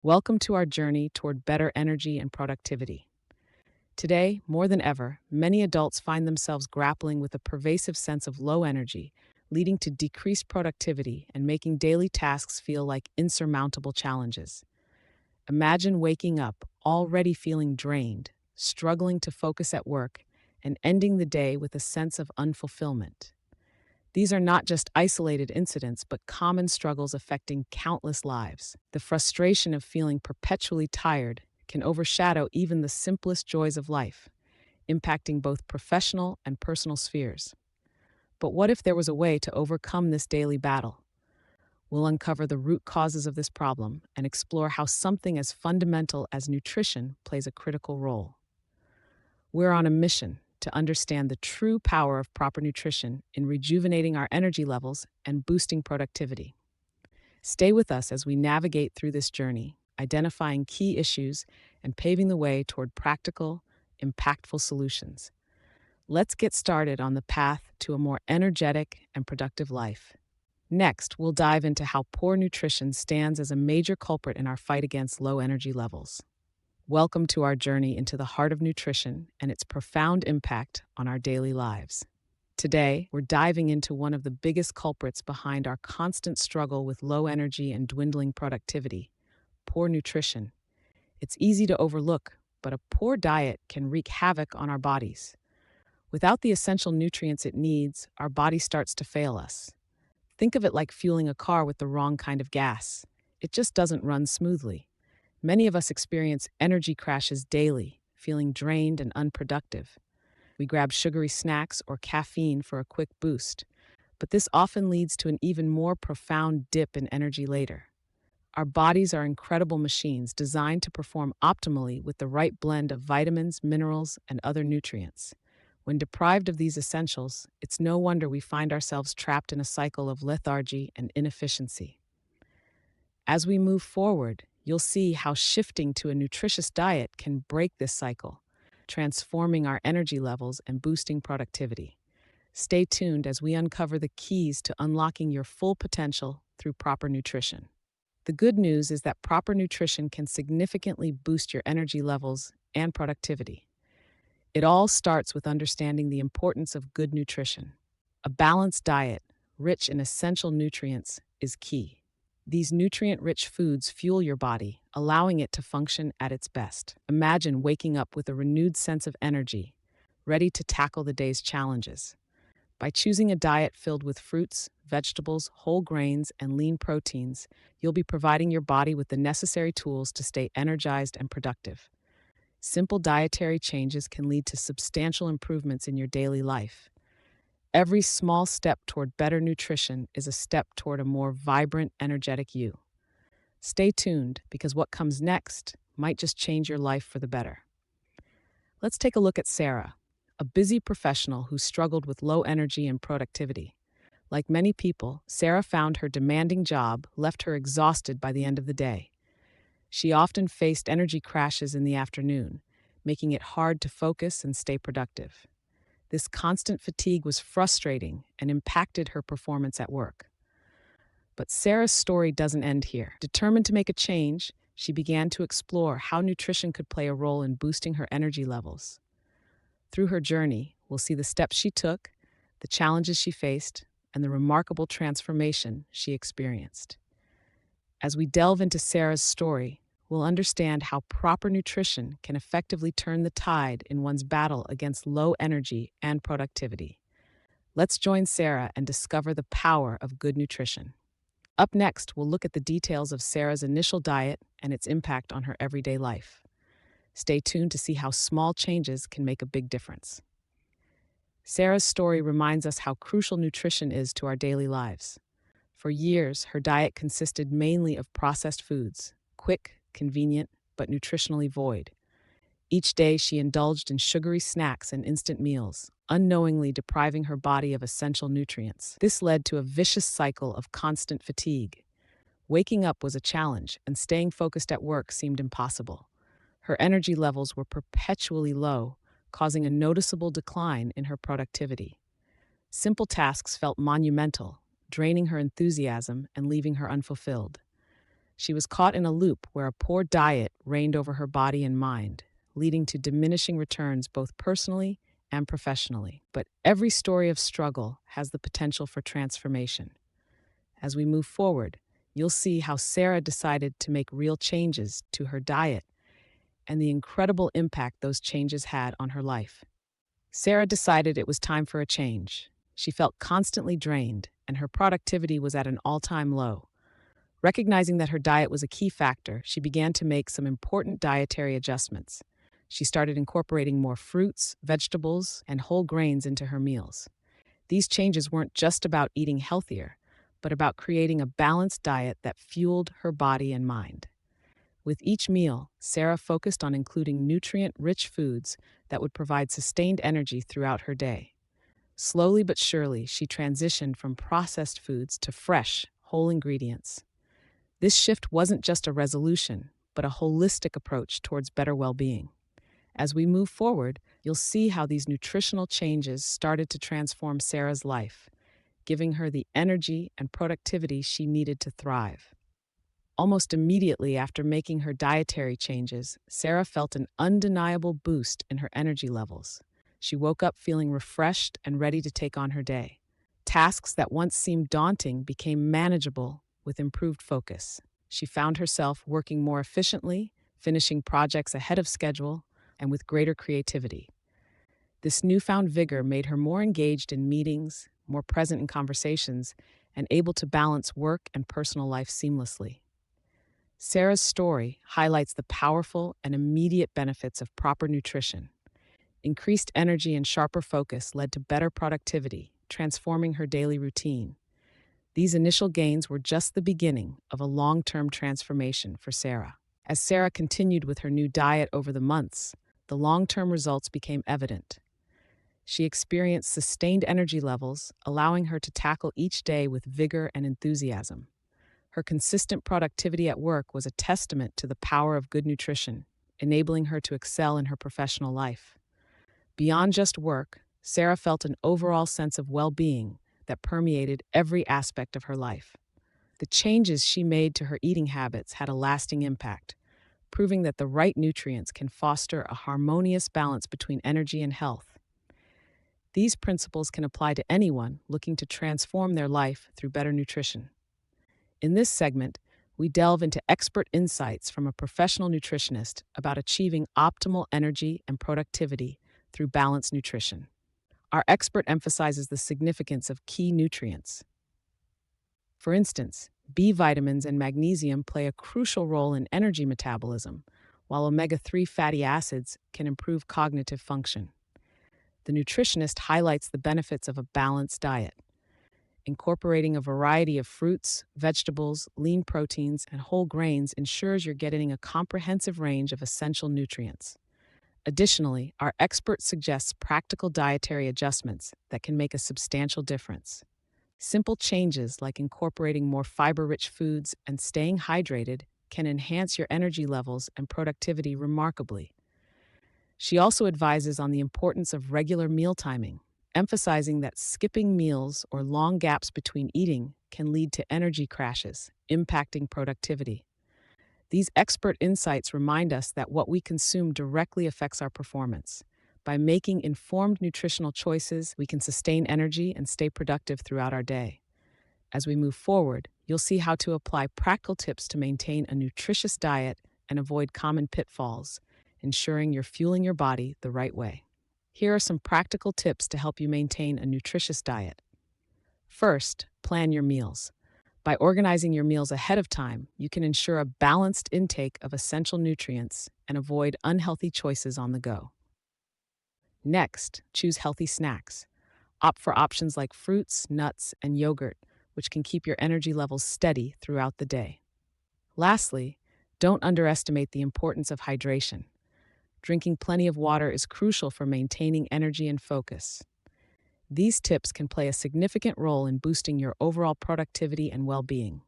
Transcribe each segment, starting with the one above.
Welcome to our journey toward better energy and productivity. Today, more than ever, many adults find themselves grappling with a pervasive sense of low energy, leading to decreased productivity and making daily tasks feel like insurmountable challenges. Imagine waking up already feeling drained, struggling to focus at work, and ending the day with a sense of unfulfillment. These are not just isolated incidents, but common struggles affecting countless lives. The frustration of feeling perpetually tired can overshadow even the simplest joys of life, impacting both professional and personal spheres. But what if there was a way to overcome this daily battle? We'll uncover the root causes of this problem and explore how something as fundamental as nutrition plays a critical role. We're on a mission to understand the true power of proper nutrition in rejuvenating our energy levels and boosting productivity. Stay with us as we navigate through this journey, identifying key issues and paving the way toward practical, impactful solutions. Let's get started on the path to a more energetic and productive life. Next, we'll dive into how poor nutrition stands as a major culprit in our fight against low energy levels. Welcome to our journey into the heart of nutrition and its profound impact on our daily lives. Today, we're diving into one of the biggest culprits behind our constant struggle with low energy and dwindling productivity: poor nutrition. It's easy to overlook, but a poor diet can wreak havoc on our bodies. Without the essential nutrients it needs, our body starts to fail us. Think of it like fueling a car with the wrong kind of gas. It just doesn't run smoothly. Many of us experience energy crashes daily, feeling drained and unproductive. We grab sugary snacks or caffeine for a quick boost, but this often leads to an even more profound dip in energy later. Our bodies are incredible machines designed to perform optimally with the right blend of vitamins, minerals, and other nutrients. When deprived of these essentials, it's no wonder we find ourselves trapped in a cycle of lethargy and inefficiency. As we move forward, you'll see how shifting to a nutritious diet can break this cycle, transforming our energy levels and boosting productivity. Stay tuned as we uncover the keys to unlocking your full potential through proper nutrition. The good news is that proper nutrition can significantly boost your energy levels and productivity. It all starts with understanding the importance of good nutrition. A balanced diet, rich in essential nutrients, is key. These nutrient-rich foods fuel your body, allowing it to function at its best. Imagine waking up with a renewed sense of energy, ready to tackle the day's challenges. By choosing a diet filled with fruits, vegetables, whole grains, and lean proteins, you'll be providing your body with the necessary tools to stay energized and productive. Simple dietary changes can lead to substantial improvements in your daily life. Every small step toward better nutrition is a step toward a more vibrant, energetic you. Stay tuned, because what comes next might just change your life for the better. Let's take a look at Sarah, a busy professional who struggled with low energy and productivity. Like many people, Sarah found her demanding job left her exhausted by the end of the day. She often faced energy crashes in the afternoon, making it hard to focus and stay productive. This constant fatigue was frustrating and impacted her performance at work. But Sarah's story doesn't end here. Determined to make a change, she began to explore how nutrition could play a role in boosting her energy levels. Through her journey, we'll see the steps she took, the challenges she faced, and the remarkable transformation she experienced. As we delve into Sarah's story, we'll understand how proper nutrition can effectively turn the tide in one's battle against low energy and productivity. Let's join Sarah and discover the power of good nutrition. Up next, we'll look at the details of Sarah's initial diet and its impact on her everyday life. Stay tuned to see how small changes can make a big difference. Sarah's story reminds us how crucial nutrition is to our daily lives. For years, her diet consisted mainly of processed foods, quick, convenient, but nutritionally void. Each day, she indulged in sugary snacks and instant meals, unknowingly depriving her body of essential nutrients. This led to a vicious cycle of constant fatigue. Waking up was a challenge, and staying focused at work seemed impossible. Her energy levels were perpetually low, causing a noticeable decline in her productivity. Simple tasks felt monumental, draining her enthusiasm and leaving her unfulfilled. She was caught in a loop where a poor diet reigned over her body and mind, leading to diminishing returns both personally and professionally. But every story of struggle has the potential for transformation. As we move forward, you'll see how Sarah decided to make real changes to her diet and the incredible impact those changes had on her life. Sarah decided it was time for a change. She felt constantly drained, and her productivity was at an all-time low. Recognizing that her diet was a key factor, she began to make some important dietary adjustments. She started incorporating more fruits, vegetables, and whole grains into her meals. These changes weren't just about eating healthier, but about creating a balanced diet that fueled her body and mind. With each meal, Sarah focused on including nutrient-rich foods that would provide sustained energy throughout her day. Slowly but surely, she transitioned from processed foods to fresh, whole ingredients. This shift wasn't just a resolution, but a holistic approach towards better well-being. As we move forward, you'll see how these nutritional changes started to transform Sarah's life, giving her the energy and productivity she needed to thrive. Almost immediately after making her dietary changes, Sarah felt an undeniable boost in her energy levels. She woke up feeling refreshed and ready to take on her day. Tasks that once seemed daunting became manageable with improved focus. She found herself working more efficiently, finishing projects ahead of schedule, and with greater creativity. This newfound vigor made her more engaged in meetings, more present in conversations, and able to balance work and personal life seamlessly. Sarah's story highlights the powerful and immediate benefits of proper nutrition. Increased energy and sharper focus led to better productivity, transforming her daily routine. These initial gains were just the beginning of a long-term transformation for Sarah. As Sarah continued with her new diet over the months, the long-term results became evident. She experienced sustained energy levels, allowing her to tackle each day with vigor and enthusiasm. Her consistent productivity at work was a testament to the power of good nutrition, enabling her to excel in her professional life. Beyond just work, Sarah felt an overall sense of well-being that permeated every aspect of her life. The changes she made to her eating habits had a lasting impact, proving that the right nutrients can foster a harmonious balance between energy and health. These principles can apply to anyone looking to transform their life through better nutrition. In this segment, we delve into expert insights from a professional nutritionist about achieving optimal energy and productivity through balanced nutrition. Our expert emphasizes the significance of key nutrients. For instance, B vitamins and magnesium play a crucial role in energy metabolism, while omega-3 fatty acids can improve cognitive function. The nutritionist highlights the benefits of a balanced diet. Incorporating a variety of fruits, vegetables, lean proteins, and whole grains ensures you're getting a comprehensive range of essential nutrients. Additionally, our expert suggests practical dietary adjustments that can make a substantial difference. Simple changes like incorporating more fiber-rich foods and staying hydrated can enhance your energy levels and productivity remarkably. She also advises on the importance of regular meal timing, emphasizing that skipping meals or long gaps between eating can lead to energy crashes, impacting productivity. These expert insights remind us that what we consume directly affects our performance. By making informed nutritional choices, we can sustain energy and stay productive throughout our day. As we move forward, you'll see how to apply practical tips to maintain a nutritious diet and avoid common pitfalls, ensuring you're fueling your body the right way. Here are some practical tips to help you maintain a nutritious diet. First, plan your meals. By organizing your meals ahead of time, you can ensure a balanced intake of essential nutrients and avoid unhealthy choices on the go. Next, choose healthy snacks. Opt for options like fruits, nuts, and yogurt, which can keep your energy levels steady throughout the day. Lastly, don't underestimate the importance of hydration. Drinking plenty of water is crucial for maintaining energy and focus. These tips can play a significant role in boosting your overall productivity and well-being.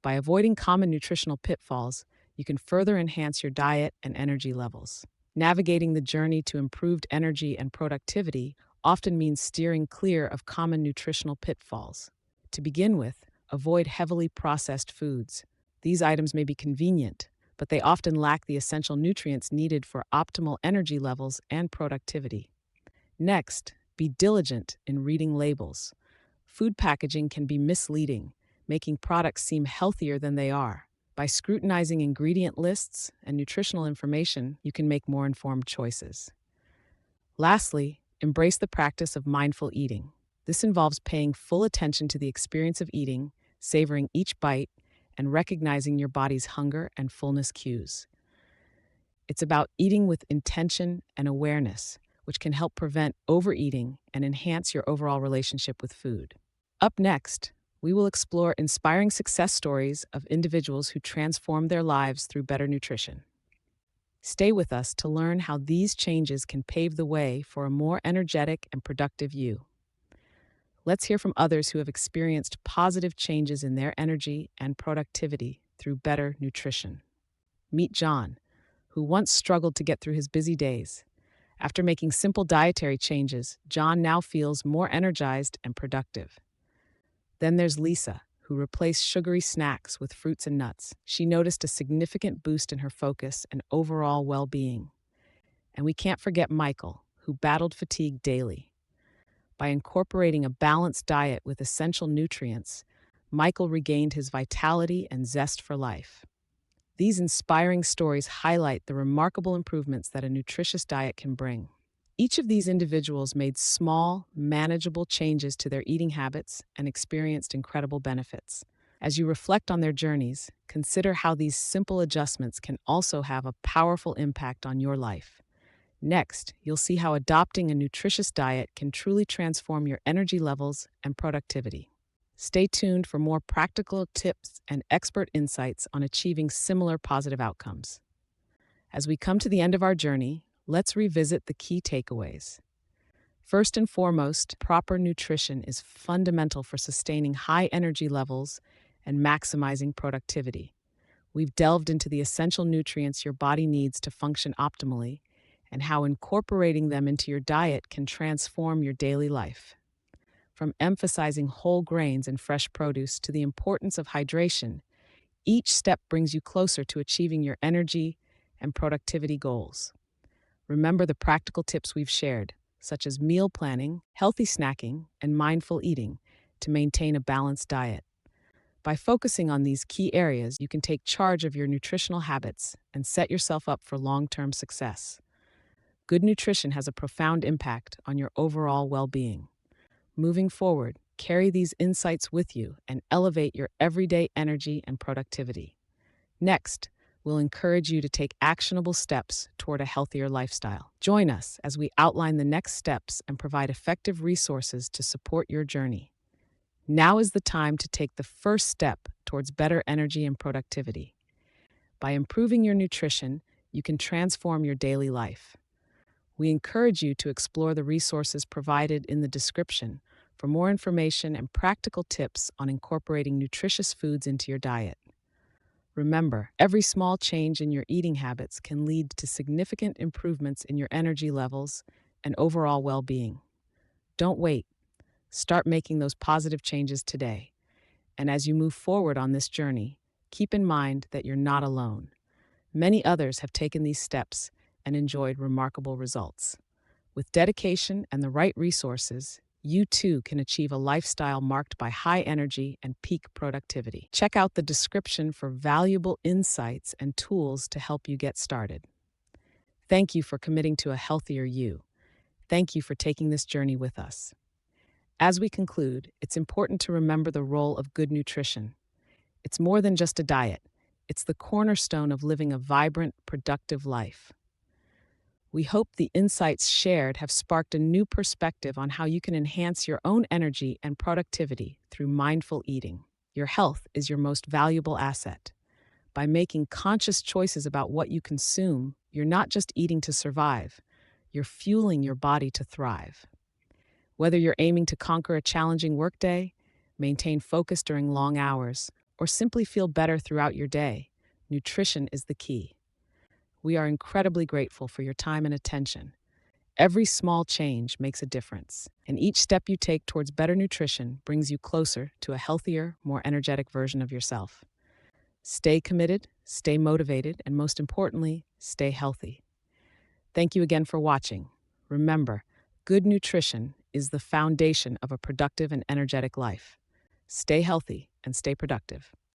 By avoiding common nutritional pitfalls, you can further enhance your diet and energy levels. Navigating the journey to improved energy and productivity often means steering clear of common nutritional pitfalls. To begin with, avoid heavily processed foods. These items may be convenient, but they often lack the essential nutrients needed for optimal energy levels and productivity. Next, be diligent in reading labels. Food packaging can be misleading, making products seem healthier than they are. By scrutinizing ingredient lists and nutritional information, you can make more informed choices. Lastly, embrace the practice of mindful eating. This involves paying full attention to the experience of eating, savoring each bite, and recognizing your body's hunger and fullness cues. It's about eating with intention and awareness, which can help prevent overeating and enhance your overall relationship with food. Up next, we will explore inspiring success stories of individuals who transform their lives through better nutrition. Stay with us to learn how these changes can pave the way for a more energetic and productive you. Let's hear from others who have experienced positive changes in their energy and productivity through better nutrition. Meet John, who once struggled to get through his busy days. After making simple dietary changes, John now feels more energized and productive. Then there's Lisa, who replaced sugary snacks with fruits and nuts. She noticed a significant boost in her focus and overall well-being. And we can't forget Michael, who battled fatigue daily. By incorporating a balanced diet with essential nutrients, Michael regained his vitality and zest for life. These inspiring stories highlight the remarkable improvements that a nutritious diet can bring. Each of these individuals made small, manageable changes to their eating habits and experienced incredible benefits. As you reflect on their journeys, consider how these simple adjustments can also have a powerful impact on your life. Next, you'll see how adopting a nutritious diet can truly transform your energy levels and productivity. Stay tuned for more practical tips and expert insights on achieving similar positive outcomes. As we come to the end of our journey, let's revisit the key takeaways. First and foremost, proper nutrition is fundamental for sustaining high energy levels and maximizing productivity. We've delved into the essential nutrients your body needs to function optimally and how incorporating them into your diet can transform your daily life. From emphasizing whole grains and fresh produce to the importance of hydration, each step brings you closer to achieving your energy and productivity goals. Remember the practical tips we've shared, such as meal planning, healthy snacking, and mindful eating, to maintain a balanced diet. By focusing on these key areas, you can take charge of your nutritional habits and set yourself up for long-term success. Good nutrition has a profound impact on your overall well-being. Moving forward, carry these insights with you and elevate your everyday energy and productivity. Next, we'll encourage you to take actionable steps toward a healthier lifestyle. Join us as we outline the next steps and provide effective resources to support your journey. Now is the time to take the first step towards better energy and productivity. By improving your nutrition, you can transform your daily life. We encourage you to explore the resources provided in the description for more information and practical tips on incorporating nutritious foods into your diet. Remember, every small change in your eating habits can lead to significant improvements in your energy levels and overall well-being. Don't wait. Start making those positive changes today. And as you move forward on this journey, keep in mind that you're not alone. Many others have taken these steps and enjoyed remarkable results. With dedication and the right resources, you too can achieve a lifestyle marked by high energy and peak productivity. Check out the description for valuable insights and tools to help you get started. Thank you for committing to a healthier you. Thank you for taking this journey with us. As we conclude, it's important to remember the role of good nutrition. It's more than just a diet. It's the cornerstone of living a vibrant, productive life. We hope the insights shared have sparked a new perspective on how you can enhance your own energy and productivity through mindful eating. Your health is your most valuable asset. By making conscious choices about what you consume, you're not just eating to survive, you're fueling your body to thrive. Whether you're aiming to conquer a challenging workday, maintain focus during long hours, or simply feel better throughout your day, nutrition is the key. We are incredibly grateful for your time and attention. Every small change makes a difference, and each step you take towards better nutrition brings you closer to a healthier, more energetic version of yourself. Stay committed, stay motivated, and most importantly, stay healthy. Thank you again for watching. Remember, good nutrition is the foundation of a productive and energetic life. Stay healthy and stay productive.